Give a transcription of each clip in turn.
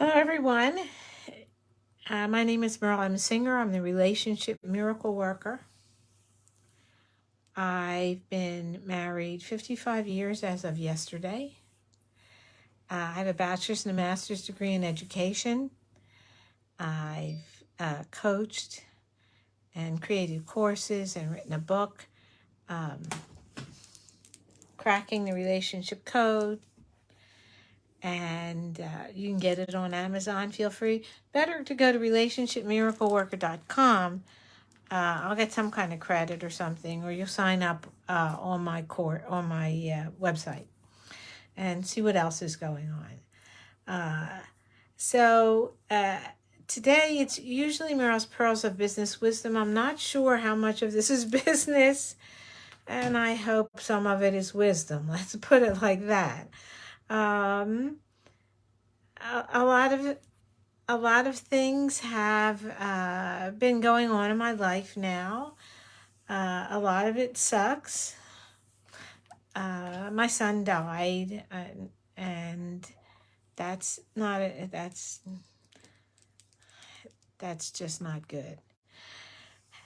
Hello, everyone. My name is Merle. I'm a singer. I'm the relationship miracle worker. I've been married 55 years as of yesterday. I have a bachelor's and a master's degree in education. I've coached and created courses and written a book, Cracking the Relationship Code. And you can get it on Amazon. Feel free. Better to go to relationshipmiracleworker.com. I'll get some kind of credit or something, or you'll sign up on my website and see what else is going on. So today it's usually Merle's Pearls of Business Wisdom. I'm not sure how much of this is business, and I hope some of it is wisdom. Let's put it like that. A lot of things have been going on in my life now. A lot of it sucks. My son died, and that's just not good.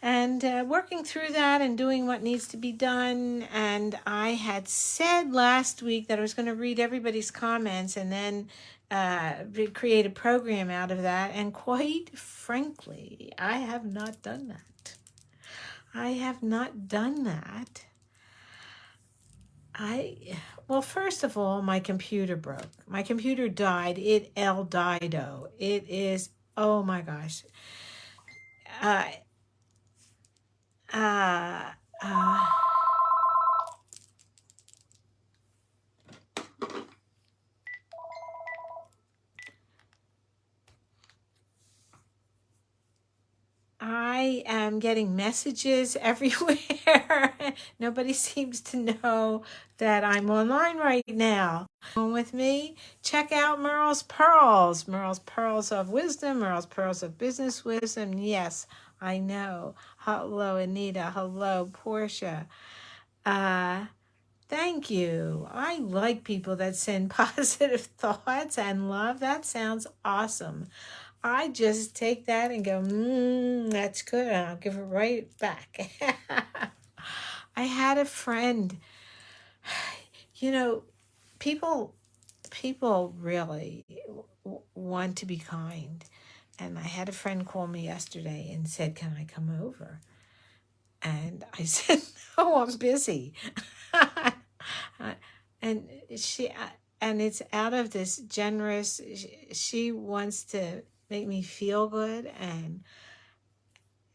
And working through that and doing what needs to be done. And I had said last week that I was going to read everybody's comments and then create a program out of that. And quite frankly, I have not done that. Well, first of all, my computer broke. My computer died. It El Dido. It is, oh my gosh. Uh, uh, uh, I am getting messages everywhere. Nobody seems to know that I'm online right now. With me, check out Merle's Pearls. Merle's Pearls of Wisdom, Merle's Pearls of Business Wisdom. Yes, I know. Hello, Anita. Hello, Portia. Thank you. I like people that send positive thoughts and love. That sounds awesome. I just take that and go, that's good. And I'll give it right back. I had a friend, people really want to be kind. And I had a friend call me yesterday and said, can I come over? And I said, no, I'm busy. and it's out of this generous, she wants to make me feel good,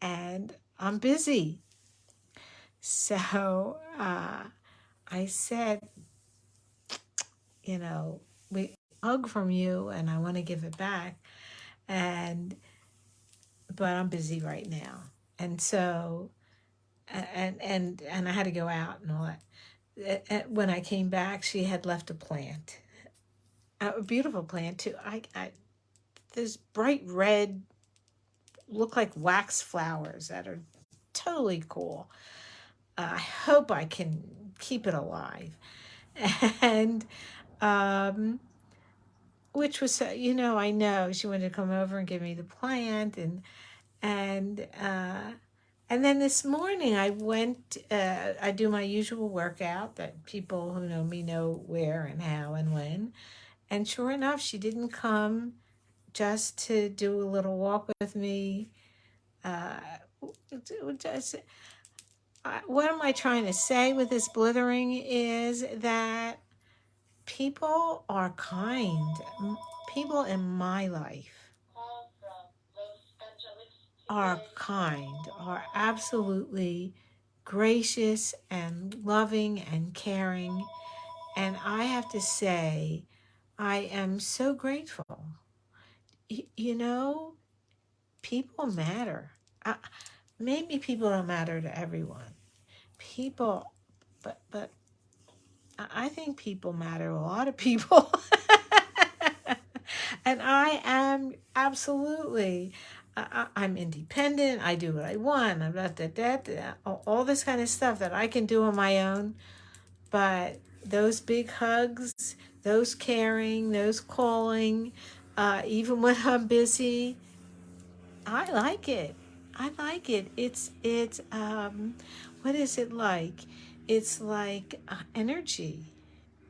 and I'm busy. So I said, we hug from you and I want to give it back, but I'm busy right now. And so and I had to go out and all that. When I came back, she had left a plant, a beautiful plant too. This bright red, look like wax flowers that are totally cool. I hope I can keep it alive. And which was, I know she wanted to come over and give me the plant, and then this morning I went, I do my usual workout that people who know me know where and how and when. And sure enough, she didn't come just to do a little walk with me. What am I trying to say with this blithering is that people are kind. People in my life are kind, are absolutely gracious and loving and caring. And I have to say, I am so grateful. People matter. Maybe people don't matter to everyone. But I think people matter to a lot of people. And I am absolutely, I'm independent. I do what I want. I'm not all this kind of stuff that I can do on my own. But those big hugs, those caring, those calling, Even when I'm busy, I like it. I like it. It's what is it like? It's like energy.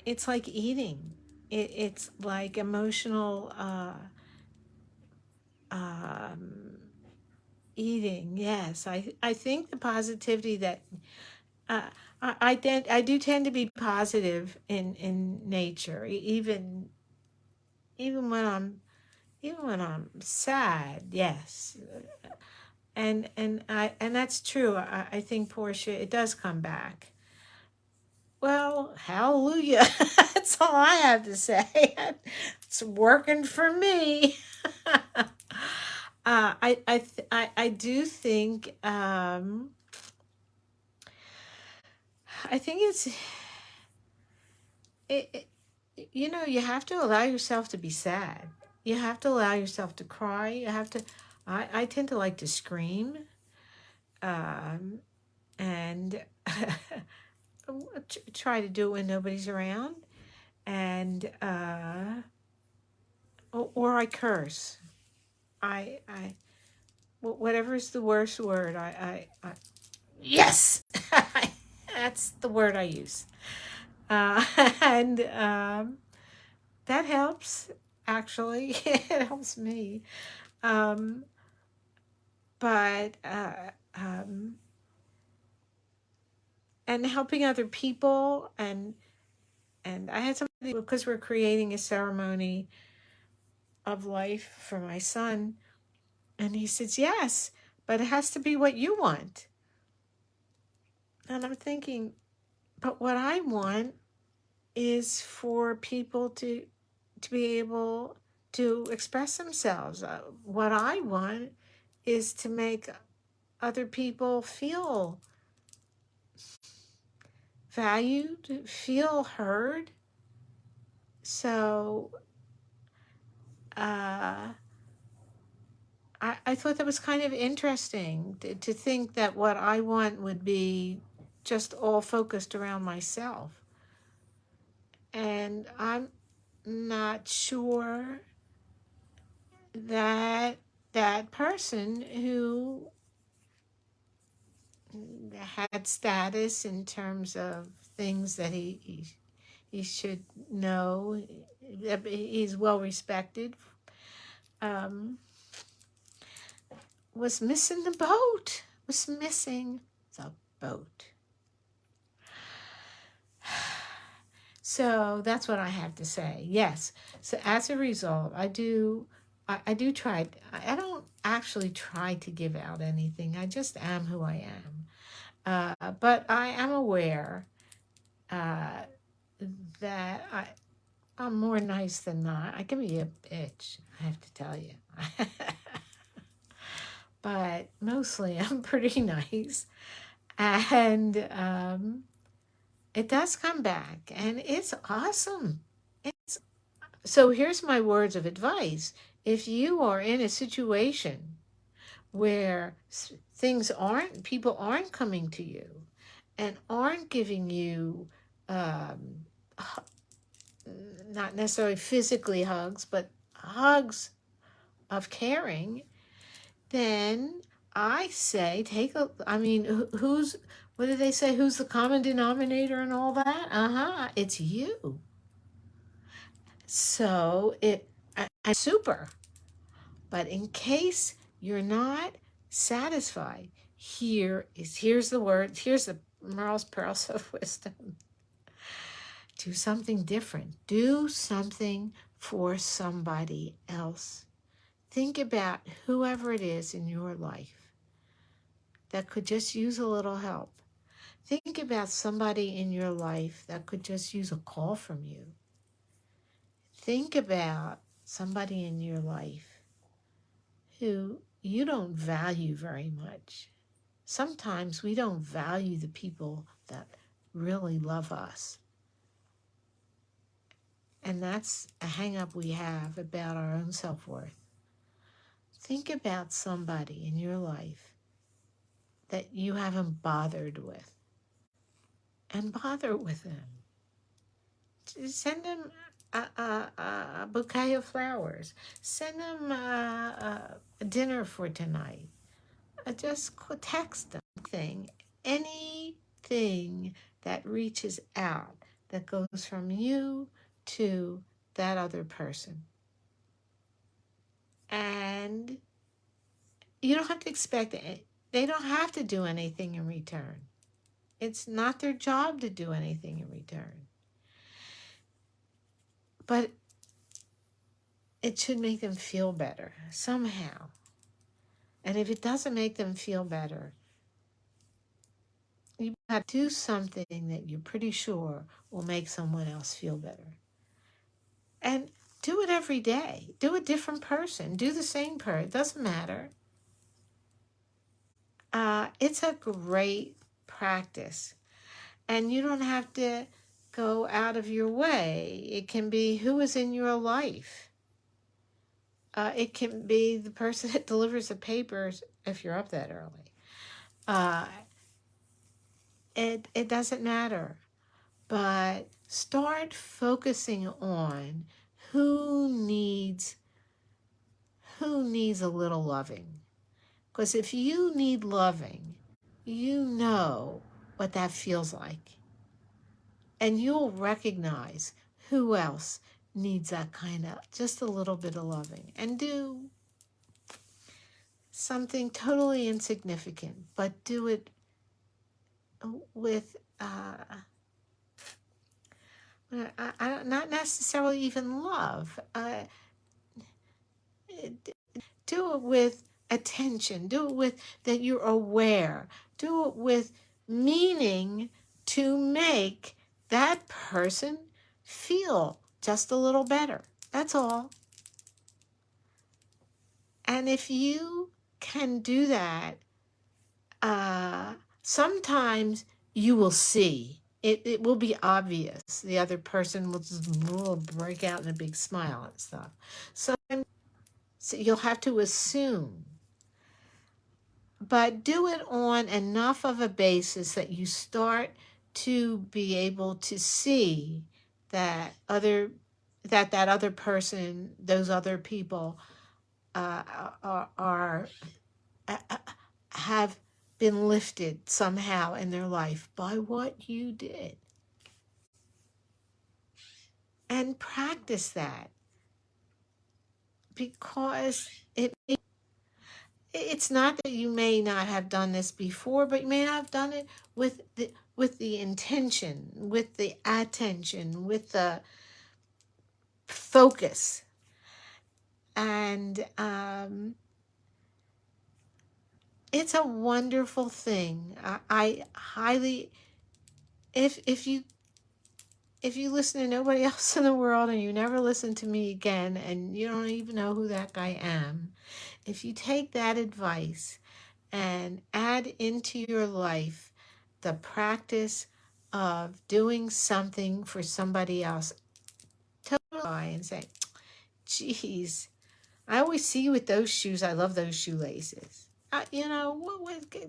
It's like eating. It's like emotional um, eating. Yes, I think the positivity that uh, I do tend to be positive in nature, even when I'm sad. Yes, and that's true. I think, Portia, it does come back. Well, hallelujah. That's all I have to say. It's working for me. I do think I think it you have to allow yourself to be sad. You have to allow yourself to cry. You have to. I tend to like to scream, um, and try to do it when nobody's around, and or I curse. I whatever is the worst word. I yes, that's the word I use, uh, and that helps. Actually, it helps me. Um, but and helping other people and I had somebody because we're creating a ceremony of life for my son, and he says yes, but it has to be what you want. And I'm thinking, but what I want is for people to be able to express themselves. What I want is to make other people feel valued, feel heard. So uh, I thought that was kind of interesting to think that what I want would be just all focused around myself. And I'm not sure that that person who had status in terms of things that he should know, he's well respected, um, was missing the boat, was missing the boat. So that's what I have to say. Yes. So as a result, I do try. I don't actually try to give out anything. I just am who I am. But I am aware uh, that I'm more nice than not. I can be a bitch, I have to tell you. But mostly I'm pretty nice. And it does come back, and it's awesome. It's so here's my words of advice. If you are in a situation where people aren't coming to you and aren't giving you, um, not necessarily physically hugs, but hugs of caring, then I say I mean, what do they say? Who's the common denominator and all that? It's you. So I super. But in case you're not satisfied, here's the word, here's the Merle's pearls of wisdom. Do something different. Do something for somebody else. Think about whoever it is in your life that could just use a little help. Think about somebody in your life that could just use a call from you. Think about somebody in your life who you don't value very much. Sometimes we don't value the people that really love us. And that's a hang up we have about our own self-worth. Think about somebody in your life that you haven't bothered with and bother with them. Send them a bouquet of flowers. Send them a dinner for tonight. Just text them. Anything that reaches out, that goes from you to that other person. And you don't have to expect it. They don't have to do anything in return. It's not their job to do anything in return. But it should make them feel better somehow. And if it doesn't make them feel better, you got to do something that you're pretty sure will make someone else feel better. And do it every day. Do a different person. Do the same person. It doesn't matter. It's a great practice. And you don't have to go out of your way. It can be who is in your life. It can be the person that delivers the papers if you're up that early. It doesn't matter. But start focusing on who needs a little loving. Because if you need loving, you know what that feels like. And you'll recognize who else needs that kind of, just a little bit of loving. And do something totally insignificant, but do it with, not necessarily even love. Do it with attention. Do it with that you're aware. Do it with meaning to make that person feel just a little better. That's all. And if you can do that, sometimes you will see. It will be obvious. The other person will break out in a big smile and stuff. So you'll have to assume. But do it on enough of a basis that you start to be able to see that other person, those other people have been lifted somehow in their life by what you did. And practice that, because it's not that you may not have done this before, but you may not have done it with the intention, with the attention, with the focus. And it's a wonderful thing. I highly, if you listen to nobody else in the world and you never listen to me again and you don't even know who that guy am, if you take that advice and add into your life the practice of doing something for somebody else, totally, and say, geez, I always see you with those shoes. I love those shoelaces.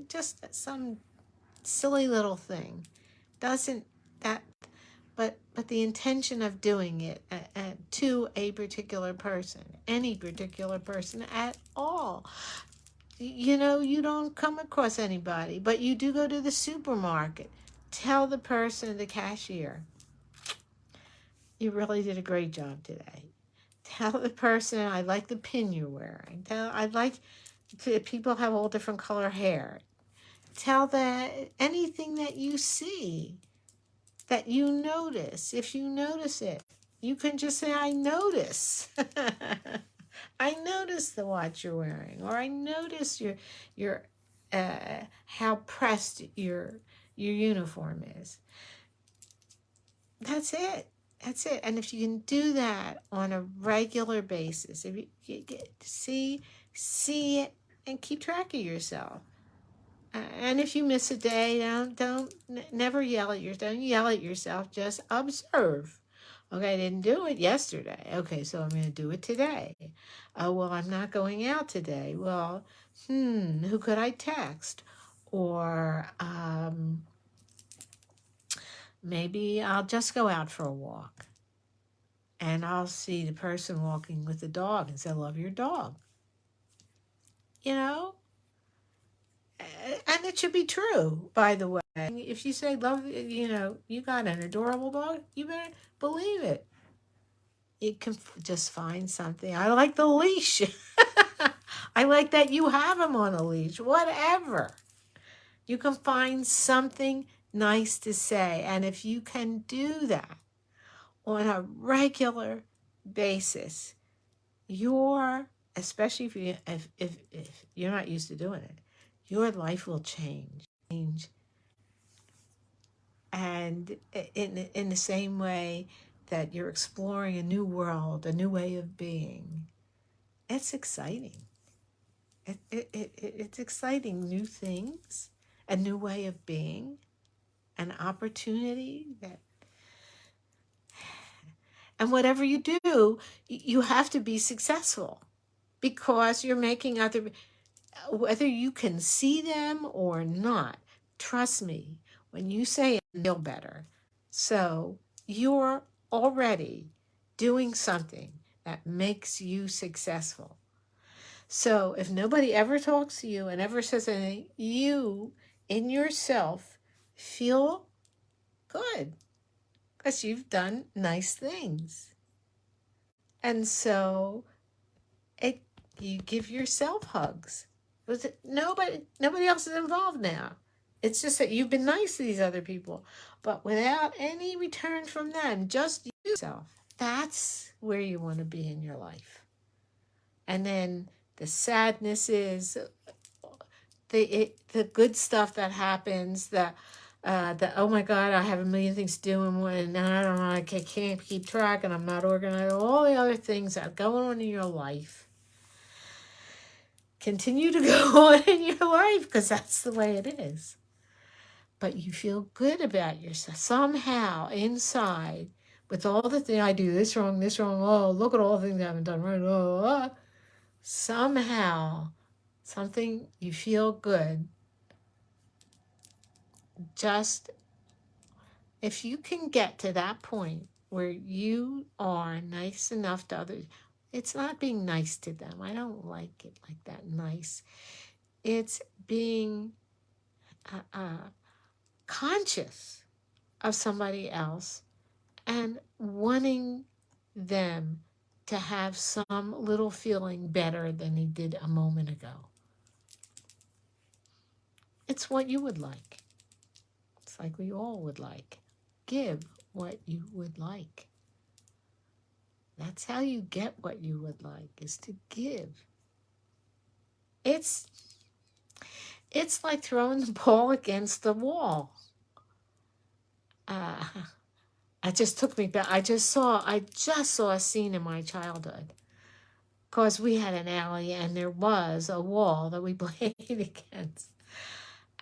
Just some silly little thing. Doesn't that, but the intention of doing it to a particular person, any particular person at all. You don't come across anybody, but you do go to the supermarket. Tell the person, the cashier, you really did a great job today. Tell the person, I like the pin you're wearing. People have all different color hair. Tell that anything that you see, that you notice. If you notice it, you can just say, I notice. I notice the watch you're wearing, or I notice your how pressed your uniform is. That's it. And if you can do that on a regular basis, if you get to see it and keep track of yourself. And if you miss a day, never yell at yourself. Don't yell at yourself. Just observe. Okay, I didn't do it yesterday. Okay, so I'm going to do it today. Oh, well, I'm not going out today. Well, who could I text? Or maybe I'll just go out for a walk. and I'll see the person walking with the dog and say, love your dog. You know? And it should be true, by the way. If you say, love, you got an adorable dog, you better believe it. You can just find something. I like the leash. I like that you have him on a leash. Whatever. You can find something nice to say. And if you can do that on a regular basis, especially if you're not used to doing it, your life will change. And in the same way that you're exploring a new world, a new way of being, it's exciting. It's exciting, new things, a new way of being, an opportunity and whatever you do, you have to be successful because you're making whether you can see them or not, trust me, when you say it, you feel better. So you're already doing something that makes you successful. So if nobody ever talks to you and ever says anything, you in yourself feel good because you've done nice things. And so you give yourself hugs. Nobody else is involved now. It's just that you've been nice to these other people, but without any return from them, just yourself. That's where you want to be in your life. And then the sadness is the good stuff that happens, the oh my God, I have a million things to do and I don't know, I can't keep track and I'm not organized. All the other things that are going on in your life continue to go on in your life because that's the way it is. But you feel good about yourself somehow inside with all the things I do this wrong, oh, look at all the things I haven't done right. Oh. Somehow, something you feel good. Just if you can get to that point where you are nice enough to others, it's not being nice to them. I don't like it like that, nice. It's being conscious of somebody else and wanting them to have some little feeling better than he did a moment ago. It's what you would like. It's like we all would like. Give what you would like. That's how you get what you would like, is to give. It's like throwing the ball against the wall. It just took me back. I just saw a scene in my childhood. Because we had an alley and there was a wall that we played against.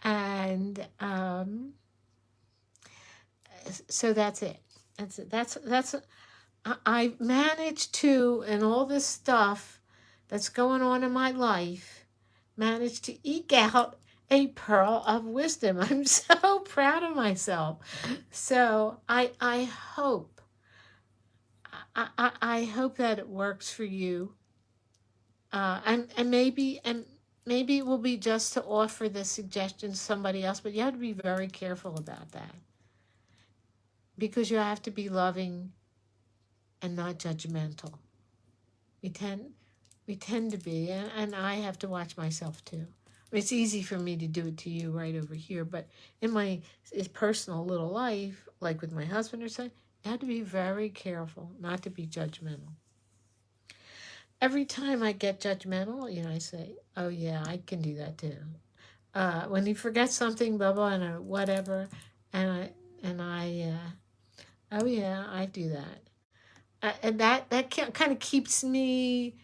And so that's it. That's I managed to, and all this stuff that's going on in my life, managed to eke out a pearl of wisdom. I'm so proud of myself. So I hope I hope that it works for you. And maybe it will be just to offer the suggestion to somebody else, but you have to be very careful about that. Because you have to be loving and not judgmental. We tend to be, and I have to watch myself too. I mean, it's easy for me to do it to you right over here, but in my personal little life, like with my husband or something, I have to be very careful not to be judgmental. Every time I get judgmental, I say, oh yeah, I can do that too. When you forget something, blah, blah, and whatever, and I oh yeah, I do that. And that kind of keeps me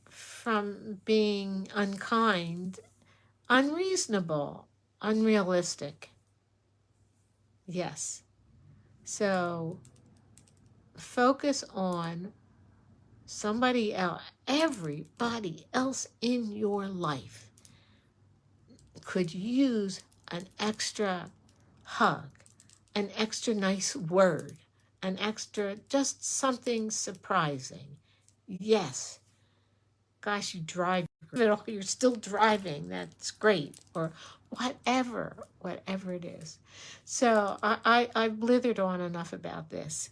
from being unkind, unreasonable, unrealistic. Yes. So focus on somebody else, everybody else in your life could use an extra hug, an extra nice word, an extra, just something surprising. Yes, gosh, you drive, you're still driving, that's great, or whatever it is. So I blithered on enough about this.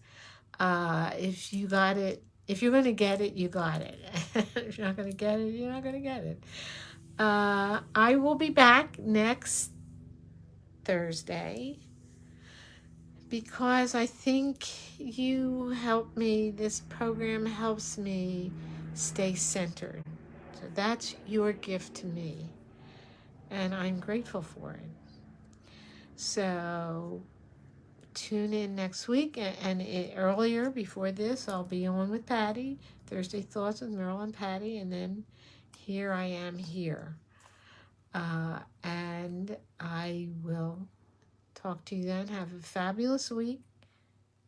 If you got it, if you're going to get it, you got it. If you're not going to get it, you're not going to get it. I will be back next Thursday because I think you help me, this program helps me stay centered. So that's your gift to me, and I'm grateful for it. So tune in next week, and earlier before this, I'll be on with Patty, Thursday Thoughts with Meryl and Patty, and then here I am here. And I will talk to you then. Have a fabulous week.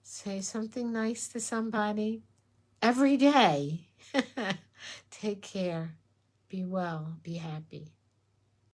Say something nice to somebody every day. Take care. Be well. Be happy.